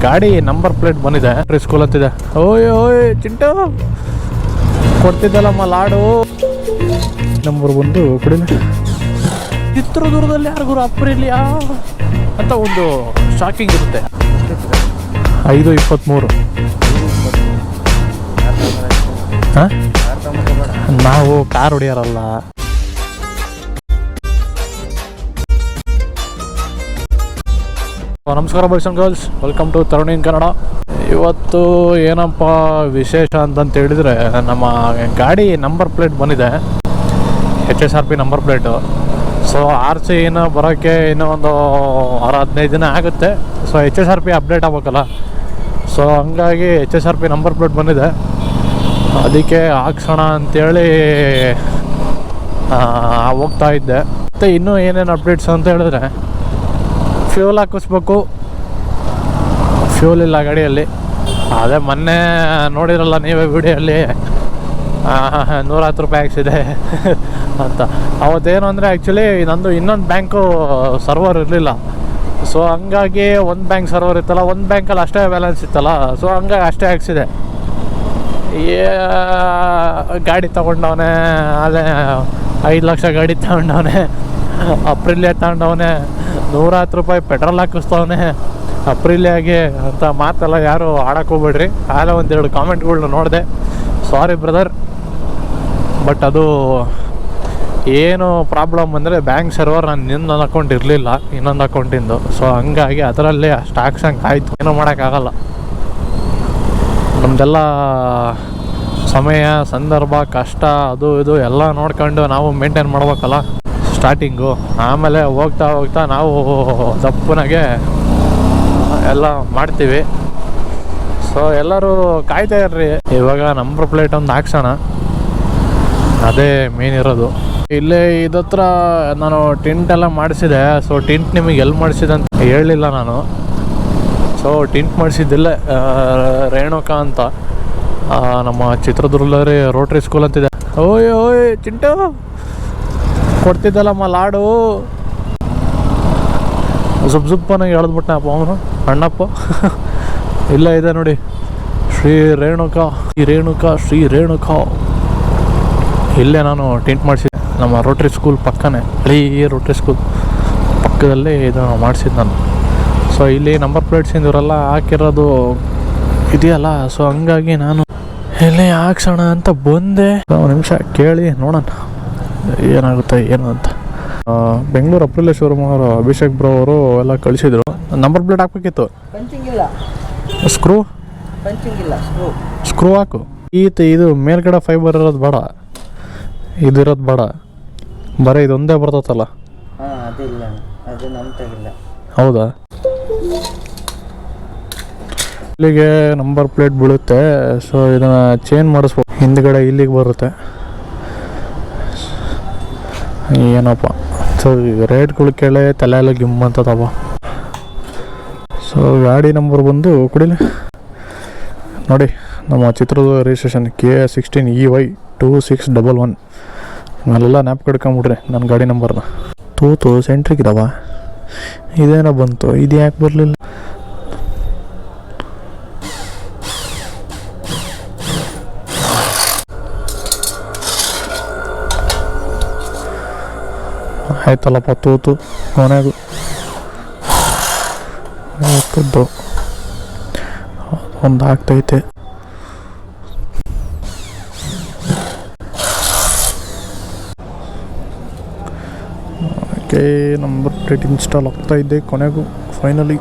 ಗಾಡಿ number plate ಬಂದಿದೆ. School ಅಂತಿದೆ. ಓಯ್ ಓಯ್ ಚಿಂಟು ಕೊಡ್ತಿದ್ದಲ್ಲಮ್ಮ ಲಾಡು. ನಂಬರ್ ಬಂದು ಕುಡಿನ ಚಿತ್ರದುರ್ಗದಲ್ಲಿ ಯಾರಿಗೂ ಅಪ್ರಿಲಿಯಾ ಅಂತ ಒಂದು ಶಾಕಿಂಗ್ ಇರುತ್ತೆ. 5:23. ನಾವು ಕಾರ್ ಹೊಡಿಯಾರಲ್ಲ. ನಮಸ್ಕಾರ boys and girls, welcome to Tarun in Kannada. ಇವತ್ತು ಏನಪ್ಪ ವಿಶೇಷ ಅಂತಂತ ಹೇಳಿದರೆ, ನಮ್ಮ ಗಾಡಿ ನಂಬರ್ ಪ್ಲೇಟ್ ಬಂದಿದೆ, HSRP number plate. So RC ಏನೋ ಬರೋಕ್ಕೆ ಇನ್ನೂ ಒಂದು 15 ದಿನ ಆಗುತ್ತೆ. ಸೊ HSRP ಅಪ್ಡೇಟ್ ಆಗ್ಬೇಕಲ್ಲ. ಸೊ ಹಂಗಾಗಿ HSRP ನಂಬರ್ ಪ್ಲೇಟ್ ಬಂದಿದೆ, ಅದಕ್ಕೆ ಹಾಕ್ಸೋಣ ಅಂಥೇಳಿ ಹೋಗ್ತಾ ಇದ್ದೆ. ಮತ್ತು ಇನ್ನೂ ಏನೇನು ಅಪ್ಡೇಟ್ಸ್ ಅಂತ ಹೇಳಿದ್ರೆ, ಫ್ಯೂಲ್ ಹಾಕಿಸ್ಬೇಕು. ಫ್ಯೂಲ್ ಇಲ್ಲ ಗಾಡಿಯಲ್ಲಿ. ಅದೇ ಮೊನ್ನೆ ನೋಡಿರಲ್ಲ ನೀವೇ ವಿಡಿಯೋಲ್ಲಿ, 110 ರೂಪಾಯಿ ಹಾಕ್ಸಿದೆ ಅಂತ. ಅವತ್ತೇನು ಅಂದರೆ ಆ್ಯಕ್ಚುಲಿ ನಂದು ಇನ್ನೊಂದು ಬ್ಯಾಂಕು ಸರ್ವರ್ ಇರಲಿಲ್ಲ. ಸೊ ಹಂಗಾಗಿ ಒಂದು ಬ್ಯಾಂಕ್ ಸರ್ವರ್ ಇತ್ತಲ್ಲ, ಒಂದು ಬ್ಯಾಂಕಲ್ಲಿ ಅಷ್ಟೇ ಬ್ಯಾಲೆನ್ಸ್ ಇತ್ತಲ್ಲ. ಸೊ ಹಂಗಾಗಿ ಅಷ್ಟೇ ಹಾಕ್ಸಿದೆ. ಗಾಡಿ ತೊಗೊಂಡವನೆ, ಅದೇ 5 ಲಕ್ಷ ಗಾಡಿ ತಗೊಂಡವನೆ, ಅಪ್ರಿಲಿಯಾ ತಗೊಂಡವನೆ, 110 ರೂಪಾಯಿ ಪೆಟ್ರೋಲ್ ಹಾಕಿಸ್ತವನೆ ಅಪ್ರಿಲಿಯಾಗೆ ಅಂತ ಮಾತೆಲ್ಲ ಯಾರು ಆಡಕ್ಕೆ ಹೋಗ್ಬೇಡ್ರಿ. ಆಮೇಲೆ ಒಂದೆರಡು ಕಾಮೆಂಟ್ಗಳನ್ನ ನೋಡಿದೆ. ಸಾರಿ ಬ್ರದರ್, ಬಟ್ ಅದು ಏನು ಪ್ರಾಬ್ಲಮ್ ಅಂದರೆ, ಬ್ಯಾಂಕ್ ಸರ್ವರ್ ನಾನು ಇನ್ನೊಂದು ಅಕೌಂಟ್ ಇರಲಿಲ್ಲ, ಇನ್ನೊಂದು ಅಕೌಂಟಿಂದು. ಸೊ ಹಂಗಾಗಿ ಅದರಲ್ಲೇ ಅಷ್ಟು ಹಾಕ್ಸಂಗೆ ಆಯಿತು. ಏನೂ ಮಾಡೋಕ್ಕಾಗಲ್ಲ. ನಮ್ಮದೆಲ್ಲ ಸಮಯ, ಸಂದರ್ಭ, ಕಷ್ಟ, ಅದು ಇದು ಎಲ್ಲ ನೋಡ್ಕೊಂಡು ನಾವು ಮೇಂಟೈನ್ ಮಾಡ್ಬೇಕಲ್ಲ ಸ್ಟಾರ್ಟಿಂಗು. ಆಮೇಲೆ ಹೋಗ್ತಾ ಹೋಗ್ತಾ ನಾವು ದಪ್ಪನಾಗೆ ಎಲ್ಲ ಮಾಡ್ತೀವಿ. ಸೊ ಎಲ್ಲರೂ ಕಾಯ್ತಾ ಇರ್ರಿ. ಇವಾಗ ನಂಬರ್ ಪ್ಲೇಟ್ ಒಂದು ಹಾಕ್ಸೋಣ, ಅದೇ ಮೇನ್ ಇರೋದು. ಇಲ್ಲೇ ಇದತ್ರ ನಾನು ಟಿಂಟ್ ಎಲ್ಲ ಮಾಡಿಸಿದೆ. ಸೊ ಟಿಂಟ್ ನಿಮಗೆ ಎಲ್ಲಿ ಮಾಡಿಸಿದೆ ಅಂತ ಹೇಳಲಿಲ್ಲ ನಾನು. ಸೊ ಟಿಂಟ್ ಮಾಡಿಸಿದ್ದಿಲ್ಲ ರೇಣುಕಾ ಅಂತ, ನಮ್ಮ ಚಿತ್ರದುರ್ಗದಲ್ಲಿ ರೋಟ್ರಿ ಸ್ಕೂಲ್ ಅಂತಿದೆ. ಓಯ್ ಓಯ್ ಚಿಂಟು ಕೊಡ್ತಿದ್ದಲ್ಲಮ್ಮ ಲಾಡು. ಜುಪ್ಪನಾಗಿ ಎಳೆದ್ಬಿಟ್ಟನಪ್ಪ ಅವನು ಅಣ್ಣಪ್ಪ. ಇಲ್ಲ ಇದೆ ನೋಡಿ, ಶ್ರೀ ರೇಣುಕಾ ಶ್ರೀ ರೇಣುಕಾ. ಇಲ್ಲೇ ನಾನು ಟಿಂಟ್ ಮಾಡಿಸಿದ್ದೆ ನಮ್ಮ ರೋಟ್ರಿ ಸ್ಕೂಲ್ ಪಕ್ಕನೇ, ಹಳೀ ರೋಟ್ರಿ ಸ್ಕೂಲ್ ಪಕ್ಕದಲ್ಲೇ ಇದು ಮಾಡಿಸಿದ್ದು ನಾನು. ಸೊ ಇಲ್ಲಿ ನಂಬರ್ ಪ್ಲೇಟ್ಸಿಂದ ಇವರೆಲ್ಲ ಹಾಕಿರೋದು ಇದೆಯಲ್ಲ. ಸೊ ಹಂಗಾಗಿ ನಾನು ಇಲ್ಲೇ ಹಾಕ್ಸೋಣ ಅಂತ ಬಂದೆ. ಒಂದು ನಿಮಿಷ ಕೇಳಿ ನೋಡೋಣ ಏನಾಗುತ್ತೆ ಏನು ಅಂತ. ಬೆಂಗಳೂರು ಅಪ್ರಿಲಿಯಾ ಶೋರೂಮ್ ಅವರು ಅಭಿಷೇಕ್ ಬ್ರೋ ಅವರು ಎಲ್ಲ ಕಳಿಸಿದ್ರು. Number plate ಹಾಕ್ಬೇಕಿತ್ತು. ಸ್ಕ್ರೂ ಹಾಕು. ಇದು ಮೇಲ್ಗಡೆ ಫೈಬರ್ ಇರೋದು ಬೇಡ, ಇದಿರೋದು ಬೇಡ, ಬರೀ ಇದೊಂದೇ ಬರ್ತತಲ್ಲ. ಹೌದಾ? ಇಲ್ಲಿಗೆ ನಂಬರ್ ಪ್ಲೇಟ್ ಬೀಳುತ್ತೆ. ಸೊ ಇದನ್ನು ಚೇಂಜ್ ಮಾಡಿಸ್ಬೇಕು. ಹಿಂದ್ಗಡೆ ಇಲ್ಲಿಗೆ ಬರುತ್ತೆ. ಏನಪ್ಪ, ಸೊ ರೇಟ್ಗಳು ಕೇಳಿ ತಲೆ ಎಲ್ಲ ಗಿಮ್ ಅಂತದವ. ಸೊ ಗಾಡಿ ನಂಬರ್ ಬಂದು ಕುಡಿಲಿ ನೋಡಿ, ನಮ್ಮ ಚಿತ್ರದುರ್ಗ ರಿಜಿಸ್ಟ್ರೇಷನ್ KA16EY 2611. ನಾನೆಲ್ಲ ನ್ಯಾಪ್ ಕಡ್ಕೊಂಬಿಡ್ರಿ ನನ್ನ ಗಾಡಿ ನಂಬರ್ನ. ತೂತು ಸೆಂಟ್ರಿಗಿದಾವ, ಇದೇನೋ ಬಂತು, ಇದು ಯಾಕೆ ಬರಲಿಲ್ಲ? ಆಯ್ತಲ್ಲಪ್ಪ ತೂತು ಕೊನೆಗೂ ಹಾಕಿದ್ದು ಒಂದು ಆಗ್ತೈತೆ. ಓಕೆ, ನಂಬರ್ ಪ್ಲೇಟ್ ಇನ್ಸ್ಟಾಲ್ ಆಗ್ತಾ ಇದ್ದೆ ಕೊನೆಗೂ ಫೈನಲಿ.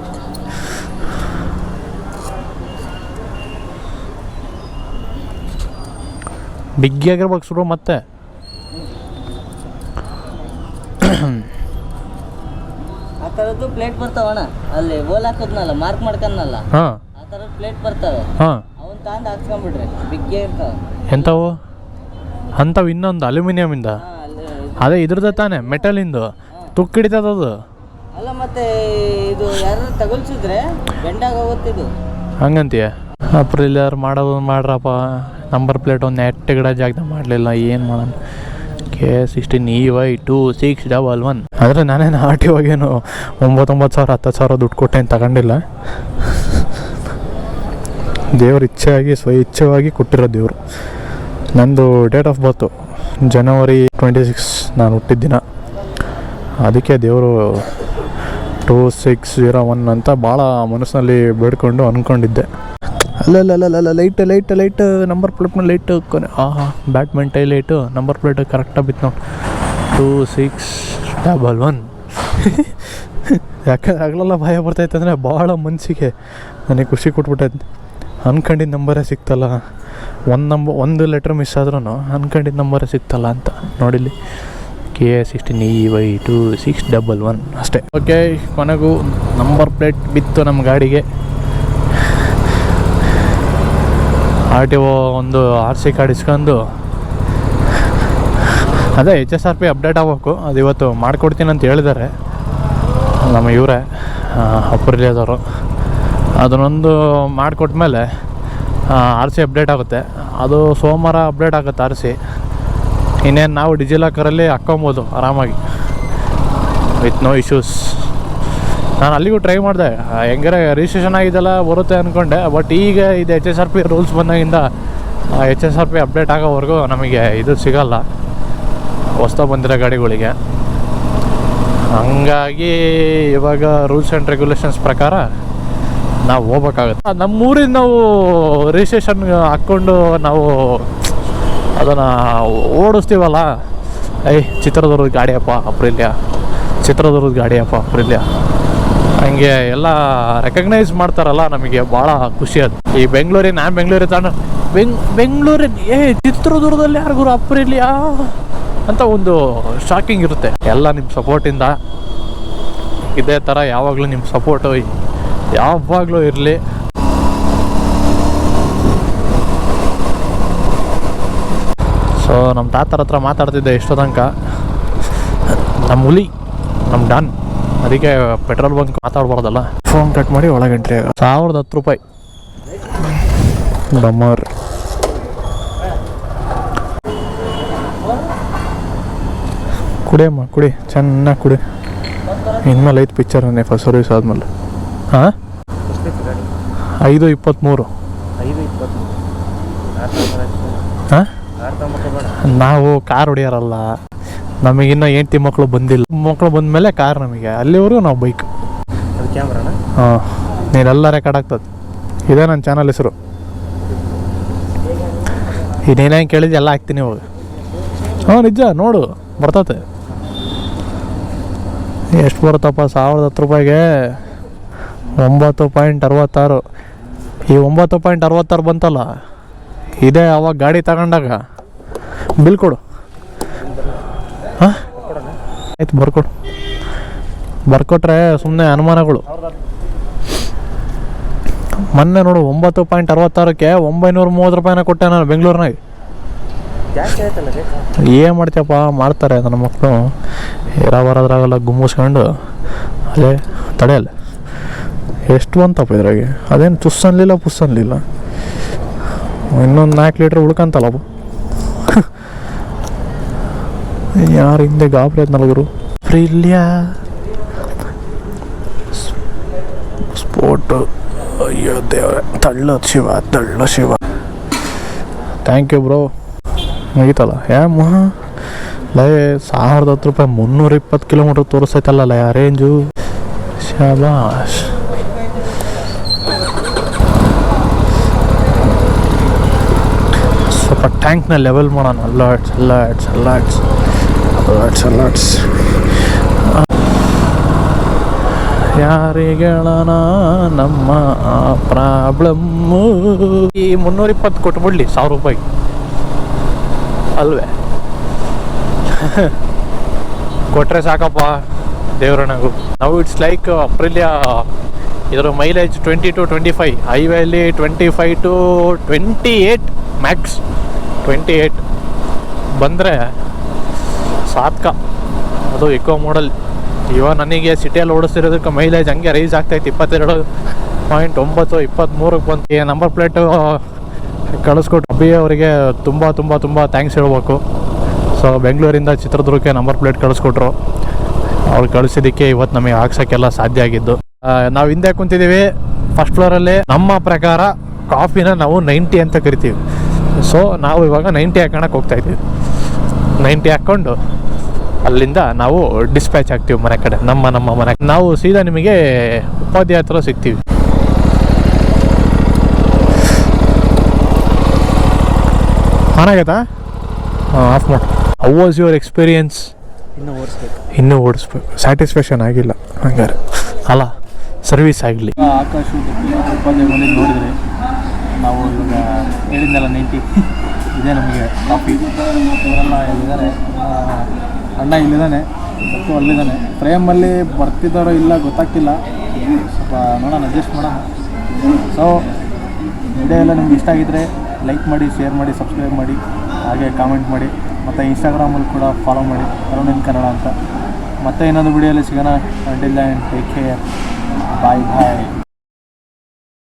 ಬಿಗ್ಗಿಯಾಗಿರ್ಬೇಕು ಶುರು. ಮತ್ತೆ ಆ ಥರದ್ದು ಪ್ಲೇಟ್ ಬರ್ತಾವಣ್ಣ, ಅಲ್ಲಿ ಓಲ್ ಹಾಕೋದ್ನಲ್ಲ, ಮಾರ್ಕ್ ಮಾಡ್ಕನ್ನಲ್ಲ, ಆ ಥರದ ಪ್ಲೇಟ್ ಬರ್ತವೆ. ಅವನ್ ತಂದು ಹಾಕ್ಸ್ಕೊಂಡ್ಬಿಡ್ರಿ, ಬಿಗ್ಗೆ ಇರ್ತಾವೆ. ಎಂಥವು ಅಂಥವು? ಇನ್ನೊಂದು ಅಲ್ಯೂಮಿನಿಯಮಿಂದ, ಅದೇ ಇದ್ರದ್ದು ತಾನೆ, ಮೆಟಲಿಂದು ತುಕ್ಕು ಹಿಡಿತದದು. ಅಲ್ಲ ಮತ್ತೆ ಇದು ಯಾರು ತಗೊಳ್ಸಿದ್ರೆ ಬೆಂಡಾಗ ಹೋಗುತ್ತಿದ್ದು ಹಂಗಂತೀಯ? ಅಪ್ರಿಲಿಯರ್ ಮಾಡೋದು ಮಾಡ್ರಪ್ಪ. ನಂಬರ್ ಪ್ಲೇಟ್ ಒಂದು ನೆಟ್ಟಗಿಡ ಜಾಗದಾಗ ಮಾಡಲಿಲ್ಲ, ಏನು ಮಾಡೋಣ. KA16EY 2611. ಆದರೆ ನಾನೇನು RTOಗೇನು 9,000 10,000 ದುಡ್ಡು ಕೊಟ್ಟೇನು ತಗೊಂಡಿಲ್ಲ. ದೇವ್ರ ಇಚ್ಛೆಯಾಗಿ ಇಚ್ಛೆಯಾಗಿ ಕೊಟ್ಟಿರೋ ದೇವರು. ನಂದು ಡೇಟ್ ಆಫ್ ಬರ್ತು January 26 ನಾನು ಹುಟ್ಟಿದ ದಿನ. ಅದಕ್ಕೆ ದೇವರು 2601 ಅಂತ ಭಾಳ ಮನಸ್ಸಿನಲ್ಲಿ ಬೇಡ್ಕೊಂಡು ಅಂದ್ಕೊಂಡಿದ್ದೆ. ಅಲ್ಲ ಲೈಟ್ ನಂಬರ್ ಪ್ಲೇಟ್ನ ಲೈಟು ಬ್ಯಾಟ್ಮೆಂಟೈ ಲೈಟು ನಂಬರ್ ಪ್ಲೇಟು ಕರೆಕ್ಟಾಗಿ ಬಿತ್ತು ನೋಡಿ 2611. ಯಾಕಂದ್ರೆ ಆಗಲೆಲ್ಲ ಭಯ ಬರ್ತೈತೆ ಅಂದರೆ ಭಾಳ ಮನಸ್ಸಿಗೆ ನನಗೆ ಖುಷಿ ಕೊಟ್ಬಿಟ್ಟೈತೆ. ಅಂದ್ಕೊಂಡಿದ್ದ ನಂಬರೇ ಸಿಕ್ತಲ್ಲ, ಒಂದು ಲೆಟ್ರ್ ಮಿಸ್ ಆದ್ರೂ ಅಂದ್ಕೊಂಡಿದ್ದ ನಂಬರೇ ಸಿಕ್ತಲ್ಲ ಅಂತ ನೋಡಿಲ್ಲಿ KA16EY2611 ಅಷ್ಟೇ. ಓಕೆ, ಕೊನೆಗೂ ನಂಬರ್ ಪ್ಲೇಟ್ ಬಿತ್ತು ನಮ್ಮ ಗಾಡಿಗೆ. RTO ಒಂದು RC ಕಾರ್ಡ್ ಇಸ್ಕೊಂಡು ಅದೇ HSRP ಅಪ್ಡೇಟ್ ಆಗಬೇಕು. ಅದು ಇವತ್ತು ಮಾಡಿಕೊಡ್ತೀನಿ ಅಂತ ಹೇಳಿದ್ದಾರೆ ನಮ್ಮ ಇವರೇ ಅಪ್ರಿಲಿಯಾದವರು. ಅದನ್ನೊಂದು ಮಾಡಿಕೊಟ್ಮೇಲೆ RC ಅಪ್ಡೇಟ್ ಆಗುತ್ತೆ. ಅದು ಸೋಮವಾರ ಅಪ್ಡೇಟ್ ಆಗುತ್ತೆ RC. ಇನ್ನೇನು ನಾವು ಡಿಜಿಲಾಕರಲ್ಲಿ ಹಾಕ್ಕೊಬೋದು ಆರಾಮಾಗಿ ವಿತ್ ನೋ ಇಶ್ಯೂಸ್. ನಾನು ಅಲ್ಲಿಗೂ ಟ್ರೈ ಮಾಡಿದೆ, ಹೆಂಗಾರೆ ರಿಜಿಸ್ಟ್ರೇಷನ್ ಆಗಿದ್ದೆಲ್ಲ ಬರುತ್ತೆ ಅಂದ್ಕೊಂಡೆ. ಬಟ್ ಈಗ ಇದು HSRP ರೂಲ್ಸ್ ಬಂದಾಗಿಂದ HSRP ಅಪ್ಡೇಟ್ ಆಗೋವರೆಗೂ ನಮಗೆ ಇದು ಸಿಗೋಲ್ಲ ಹೊಸ್ದಾಗಿ ಬಂದಿರೋ ಗಾಡಿಗಳಿಗೆ. ಹಂಗಾಗಿ ಇವಾಗ ರೂಲ್ಸ್ ಆ್ಯಂಡ್ ರೆಗ್ಯುಲೇಷನ್ಸ್ ಪ್ರಕಾರ ನಾವು ಹೋಗ್ಬೇಕಾಗುತ್ತೆ. ನಮ್ಮೂರಿಂದ ನಾವು ರಿಜಿಸ್ಟ್ರೇಷನ್ ಹಾಕ್ಕೊಂಡು ನಾವು ಅದನ್ನು ಓಡಿಸ್ತೀವಲ್ಲ, ಚಿತ್ರದುರ್ಗದ ಗಾಡಿಯಪ್ಪ ಅಪ್ರಿಲಿಯಾ ಹಂಗೆ ಎಲ್ಲ ರೆಕಗ್ನೈಸ್ ಮಾಡ್ತಾರಲ್ಲ, ನಮಗೆ ಭಾಳ ಖುಷಿ ಅದು. ಈ ನಾನು ಬೆಂಗಳೂರಿಗೆ ತಾನು ಬೆಂಗಳೂರಿಗೆ ಚಿತ್ರದುರ್ಗದಲ್ಲಿ ಯಾರಿಗೂ ಅಪ್ರಿಲಿಯಾ ಅಂತ ಒಂದು ಶಾಕಿಂಗ್ ಇರುತ್ತೆ. ಎಲ್ಲ ನಿಮ್ಮ ಸಪೋರ್ಟಿಂದ ಇದೇ ಥರ ಯಾವಾಗಲೂ ನಿಮ್ಮ ಸಪೋರ್ಟು ಯಾವಾಗಲೂ ಇರಲಿ. ಸೊ ನಮ್ಮ ತಾತರ ಹತ್ರ ಮಾತಾಡ್ತಿದ್ದೆ ಇಷ್ಟೋ ತನಕ. ನಮ್ಮ ಹುಲಿ ನಮ್ಮ ಡಾನ್, ಅದಕ್ಕೆ ಪೆಟ್ರೋಲ್ ಬಂಕ್ ಮಾತಾಡ್ಬಾರ್ದಲ್ಲ. ಫೋನ್ ಕಟ್ ಮಾಡಿ ಒಳಗೆ ಎಂಟ್ರಿ 1010 ರೂಪಾಯಿ ಡಮ್ಮರ್. ಕುಡಿ ಚೆನ್ನಾಗಿ ಕುಡಿ. ಇನ್ಮೇಲೆ 5 ಪಿಕ್ಚರ್ ಫಸ್ಟ್ ಸರ್ವಿಸ್ ಆದಮೇಲೆ 5:23. ಹಾಂ, ನಾವು ಕಾರ್ ಹೊಡಿಯಾರಲ್ಲ, ನಮಗಿನ್ನೂ ಹೆಂಡ್ತಿ ಮಕ್ಕಳು ಬಂದಿಲ್ಲ. ಮಕ್ಕಳು ಬಂದಮೇಲೆ ಕಾರ್ ನಮಗೆ, ಅಲ್ಲಿವರೆಗೂ ನಾವು ಬೈಕ್. ಹಾಂ, ನೀನೆಲ್ಲ ರೆಕಾರ್ಡ್ ಆಗ್ತದೆ. ಇದೇ ನನ್ನ ಚಾನಲ್ ಹೆಸರು. ಇನ್ನೇನು ಹೆಂಗೆ ಕೇಳಿದ್ದು ಎಲ್ಲ ಹಾಕ್ತೀನಿ ಇವಾಗ. ನಿಜ ನೋಡು, ಬರ್ತತೆ. ಎಷ್ಟು ಬರುತ್ತಪ್ಪ 1010 ರೂಪಾಯಿಗೆ? 9.66. ಈ 9.66 ಬಂತಲ್ಲ, ಇದೇ ಅವಾಗ ಗಾಡಿ ತಗೊಂಡಾಗ ಬಿಲ್ ಕೊಡು. ಹಾಂ ಆಯ್ತು, ಬರ್ಕೊಟ್ರೆ ಸುಮ್ಮನೆ ಅನುಮಾನಗಳು. ಮೊನ್ನೆ ನೋಡು 9.66ಕ್ಕೆ 930 ರೂಪಾಯಿನ ಕೊಟ್ಟೆ ನಾನು ಬೆಂಗಳೂರಿನಾಗ. ಏನು ಮಾಡ್ತೀಯಪ್ಪ, ಮಾಡ್ತಾರೆ ನನ್ನ ಮಕ್ಕಳು. ಬರೋದ್ರಾಗೆಲ್ಲ ಗುಮ್ಮಿಸ್ಕೊಂಡು ಅಲ್ಲೇ ತಡೆಯಲ್ಲ. ಎಷ್ಟು ಬಂತಪ್ಪ ಇದ್ರಾಗೆ? ಅದೇನು ಪುಸ್ ಅನ್ಲಿಲ್ಲ. ಇನ್ನೊಂದು 4 ಲೀಟ್ರ್ ಉಳ್ಕಂತಲ್ಲಪ್ಪ. ಯಾರು ಹಿಂದೆ ಗಾಬರಿ ಆಯ್ತು ನಲ್ಗರು. ಪ್ರಿಲಿಯಾ ಸ್ಪೋರ್ಟು, ಅಯ್ಯೋ ದೇವ್ರೆ, ತಳ್ಳ ಶಿವ. Thank you bro. ಮುಗೀತಲ್ಲ. 1010 ರೂಪಾಯಿ 320 ಕಿಲೋಮೀಟ್ರ್ ತೋರಿಸ್ತೈತಲ್ಲ ಯಾ ರೇಂಜು. ಶಾಬಾಷ್. ಸ್ವಲ್ಪ ಟ್ಯಾಂಕ್ನ ಲೆವೆಲ್ ಮಾಡೋಣ. ಅಲರ್ಟ್ಸ್. ಯಾರಿಗೆ ಹೇಳೋಣ ನಮ್ಮ ಪ್ರಾಬ್ಲಮ್ಮು. ಈ 320 ಕೊಟ್ಬಿಡ್ಲಿ 1000 ರೂಪಾಯಿ ಅಲ್ವೇ? ಕೊಟ್ಟರೆ ಸಾಕಪ್ಪ ದೇವ್ರಣಗೂ. ನಾವು ಇಟ್ಸ್ ಲೈಕ್ ಅಪ್ರಿಲಿಯಾ. ಇದರ ಮೈಲೇಜ್ 20 to 25, ಹೈವೇಲಿ 25 to 28 ಮ್ಯಾಕ್ಸ್. 28 ಬಂದರೆ ಸಾತ್ಕ. ಅದು ಎಕೋ ಮಾಡಲ್. ಇವಾಗ ನನಗೆ ಸಿಟಿಯಲ್ಲಿ ಓಡಿಸ್ತಿರೋದಕ್ಕೆ ಮೈಲೇಜ್ ಹಂಗೆ ರೈಸ್ ಆಗ್ತೈತೆ. 22.9 23ಕ್ಕೆ ಬಂತು. ಈ ನಂಬರ್ ಪ್ಲೇಟು ಕಳಿಸ್ಕೊಟ್ಟು ಅಬ್ಬಿ ಅವರಿಗೆ ತುಂಬ ಥ್ಯಾಂಕ್ಸ್ ಹೇಳ್ಬೇಕು. ಸೊ ಬೆಂಗಳೂರಿಂದ ಚಿತ್ರದುರ್ಗಕ್ಕೆ ನಂಬರ್ ಪ್ಲೇಟ್ ಕಳಿಸ್ಕೊಟ್ರು. ಅವ್ರು ಕಳಿಸಿದ್ದಕ್ಕೆ ಇವತ್ತು ನಮಗೆ ಹಾಕ್ಸೋಕ್ಕೆಲ್ಲ ಸಾಧ್ಯ ಆಗಿದ್ದು. ನಾವು ಹಿಂದೆ ಕುಂತಿದ್ದೀವಿ ಫಸ್ಟ್ ಫ್ಲೋರಲ್ಲಿ. ನಮ್ಮ ಪ್ರಕಾರ ಕಾಫಿನ ನಾವು 90 ಅಂತ ಕರಿತೀವಿ. ಸೊ ನಾವು ಇವಾಗ 90 ಹಾಕೋಣಕ್ಕೆ ಹೋಗ್ತಾಯಿದ್ದೀವಿ. 90 ಹಾಕ್ಕೊಂಡು ಅಲ್ಲಿಂದ ನಾವು ಡಿಸ್ಪ್ಯಾಚ್ ಆಗ್ತೀವಿ ಮನೆ ಕಡೆ, ನಮ್ಮ ಮನೆ. ನಾವು ಸೀದಾ ನಿಮಗೆ ಉಪಾಧ್ಯಾಯ ಹತ್ರ ಸಿಗ್ತೀವಿ. ಆನ್ ಆಗೈತಾ? ಆಫ್ ಮಾಡಿ. How was your experience? ಇನ್ನೂ ಓಡಿಸ್ಬೇಕು. ಸ್ಯಾಟಿಸ್ಫ್ಯಾಕ್ಷನ್ ಆಗಿಲ್ಲ ಹಂಗಾರೆ ಅಲ್ಲ, ಸರ್ವಿಸ್ ಆಗಲಿ. ಆಕಾಶ್ ಉಪಾಧ್ಯಾಯ ಮನೆ ನೋಡಿದರೆ ನಾವು ಇವಾಗ ಹೇಳಿದ್ನಲ್ಲ 90 ಇದೆ ನಮಗೆ ಕಾಫಿ. ಇವರೆಲ್ಲ ಇಲ್ಲಿದ್ದಾರೆ, ಅಣ್ಣ ಇಲ್ಲಿದ್ದಾನೆ, ಮತ್ತು ಅಲ್ಲಿದ್ದಾನೆ. ಫ್ರೇಮಲ್ಲಿ ಬರ್ತಿದ್ದಾರೋ ಇಲ್ಲ ಗೊತ್ತಾಗ್ತಿಲ್ಲ, ಸ್ವಲ್ಪ ನೋಡೋಣ, ಅಡ್ಜಸ್ಟ್ ಮಾಡೋಣ. ಸೊ ವಿಡಿಯೋ ಎಲ್ಲ ನಿಮ್ಗೆ ಇಷ್ಟ ಆಗಿದ್ದರೆ ಲೈಕ್ ಮಾಡಿ, ಶೇರ್ ಮಾಡಿ, ಸಬ್ಸ್ಕ್ರೈಬ್ ಮಾಡಿ, ಹಾಗೆ ಕಾಮೆಂಟ್ ಮಾಡಿ, ಮತ್ತು ಇನ್ಸ್ಟಾಗ್ರಾಮಲ್ಲಿ ಕೂಡ ಫಾಲೋ ಮಾಡಿ ಅರುಣ್ ಇನ್ ಕನ್ನಡ ಅಂತ. ಮತ್ತೆ ಇನ್ನೊಂದು ವಿಡಿಯೋಲಿ ಸಿಗೋಣ. ಅಂಟಿಲ್ ದೆನ್ ಟೇಕ್ ಕೇರ್, ಬಾಯ್ ಬಾಯ್.